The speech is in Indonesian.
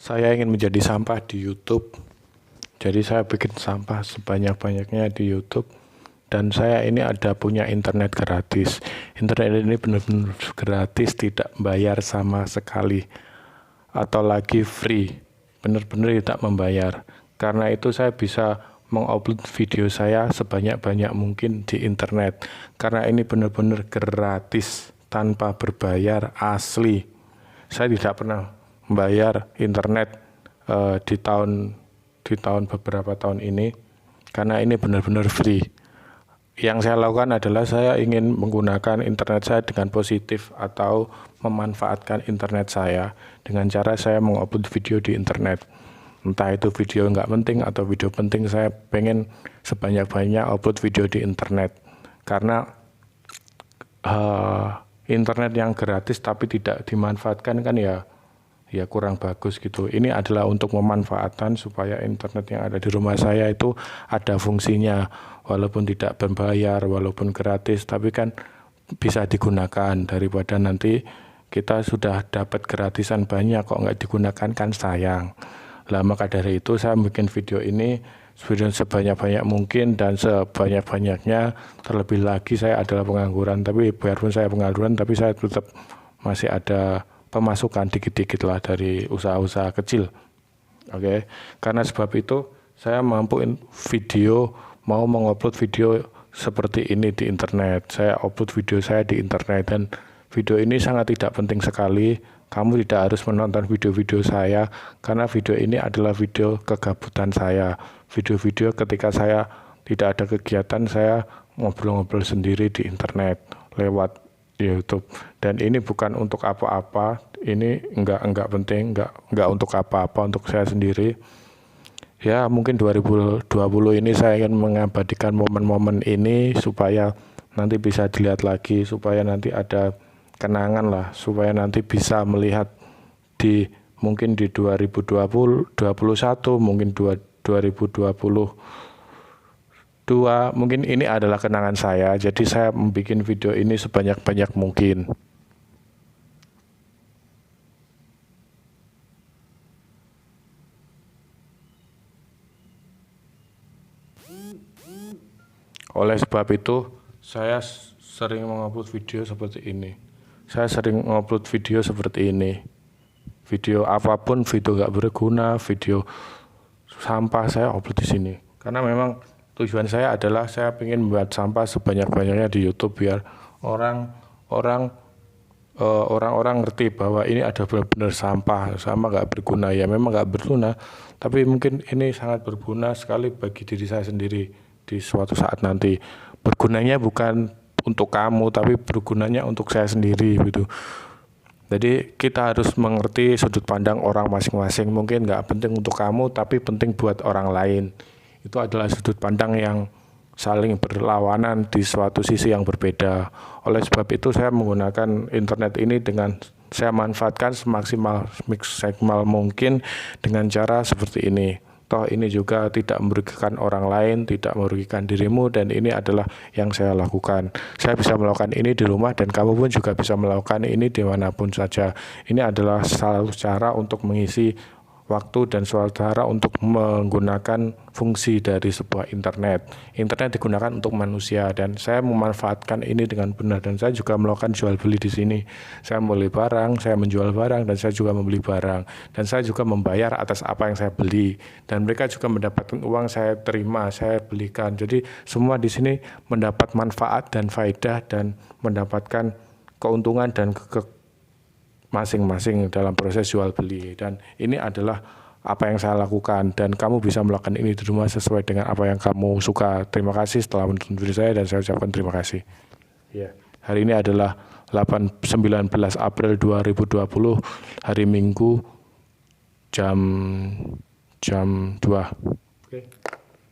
Saya ingin menjadi sampah di YouTube. Jadi saya bikin sampah sebanyak-banyaknya di YouTube. Dan saya ini ada punya internet gratis. Internet ini benar-benar gratis, tidak bayar sama sekali. Atau lagi free, benar-benar tidak membayar. Karena itu saya bisa mengupload video saya sebanyak-banyak mungkin di internet. Karena ini benar-benar gratis, tanpa berbayar, asli. Saya tidak pernah membayar internet di tahun beberapa tahun ini, karena ini benar-benar free. Yang saya lakukan adalah saya ingin menggunakan internet saya dengan positif atau memanfaatkan internet saya dengan cara saya mengupload video di internet. Entah itu video nggak penting atau video penting, saya pengen sebanyak-banyak upload video di internet. Karena internet yang gratis tapi tidak dimanfaatkan kan ya kurang bagus gitu. Ini adalah untuk memanfaatkan supaya internet yang ada di rumah saya itu ada fungsinya, walaupun tidak berbayar, walaupun gratis, tapi kan bisa digunakan. Daripada nanti kita sudah dapat gratisan banyak kok nggak digunakan, kan sayang. Lah maka dari itu saya bikin video ini sebanyak-banyak mungkin dan sebanyak-banyaknya. Terlebih lagi saya adalah pengangguran, tapi biarpun saya pengangguran tapi saya tetap masih ada pemasukan dikit-dikit lah dari usaha-usaha kecil. Oke. Karena sebab itu saya mampu mau mengupload video seperti ini di internet. Saya upload video saya di internet dan video ini sangat tidak penting sekali. Kamu tidak harus menonton video-video saya karena video ini adalah video kegabutan saya. Video-video ketika saya tidak ada kegiatan, saya ngobrol-ngobrol sendiri di internet lewat YouTube. Dan ini bukan untuk apa-apa, ini enggak penting, enggak untuk apa-apa, untuk saya sendiri. Ya mungkin 2020 ini saya ingin mengabadikan momen-momen ini supaya nanti bisa dilihat lagi, supaya nanti ada kenangan lah, supaya nanti bisa melihat mungkin di 2021, mungkin 2022, mungkin ini adalah kenangan saya. Jadi saya membuat video ini sebanyak-banyak mungkin. Oleh sebab itu saya sering mengupload video seperti ini. Saya sering mengupload video seperti ini. Video apapun, video gak berguna, video sampah, saya upload di sini. Karena memang tujuan saya adalah saya ingin membuat sampah sebanyak-banyaknya di YouTube biar orang-orang ngerti bahwa ini ada benar-benar sampah, sama gak berguna. Ya memang gak berguna, tapi mungkin ini sangat berguna sekali bagi diri saya sendiri di suatu saat nanti. Bergunanya bukan untuk kamu, tapi bergunanya untuk saya sendiri gitu. Jadi kita harus mengerti sudut pandang orang masing-masing. Mungkin gak penting untuk kamu, tapi penting buat orang lain. Itu adalah sudut pandang yang saling berlawanan di suatu sisi yang berbeda. Oleh sebab itu saya menggunakan internet ini dengan saya manfaatkan semaksimal mungkin dengan cara seperti ini. Toh ini juga tidak merugikan orang lain, tidak merugikan dirimu, dan ini adalah yang saya lakukan. Saya bisa melakukan ini di rumah dan kamu pun juga bisa melakukan ini dimanapun saja. Ini adalah salah satu cara untuk mengisi waktu dan suatu cara untuk menggunakan fungsi dari sebuah internet. Internet digunakan untuk manusia dan saya memanfaatkan ini dengan benar, dan saya juga melakukan jual beli di sini. Saya membeli barang, saya menjual barang, dan saya juga membeli barang, dan saya juga membayar atas apa yang saya beli, dan mereka juga mendapatkan uang, saya terima, saya belikan. Jadi semua di sini mendapat manfaat dan faedah dan mendapatkan keuntungan dan masing-masing dalam proses jual beli. Dan ini adalah apa yang saya lakukan, dan kamu bisa melakukan ini di rumah sesuai dengan apa yang kamu suka. Terima kasih telah menonton video saya dan saya ucapkan terima kasih. Ya, hari ini adalah 19 April 2020, hari Minggu jam 2. Oke.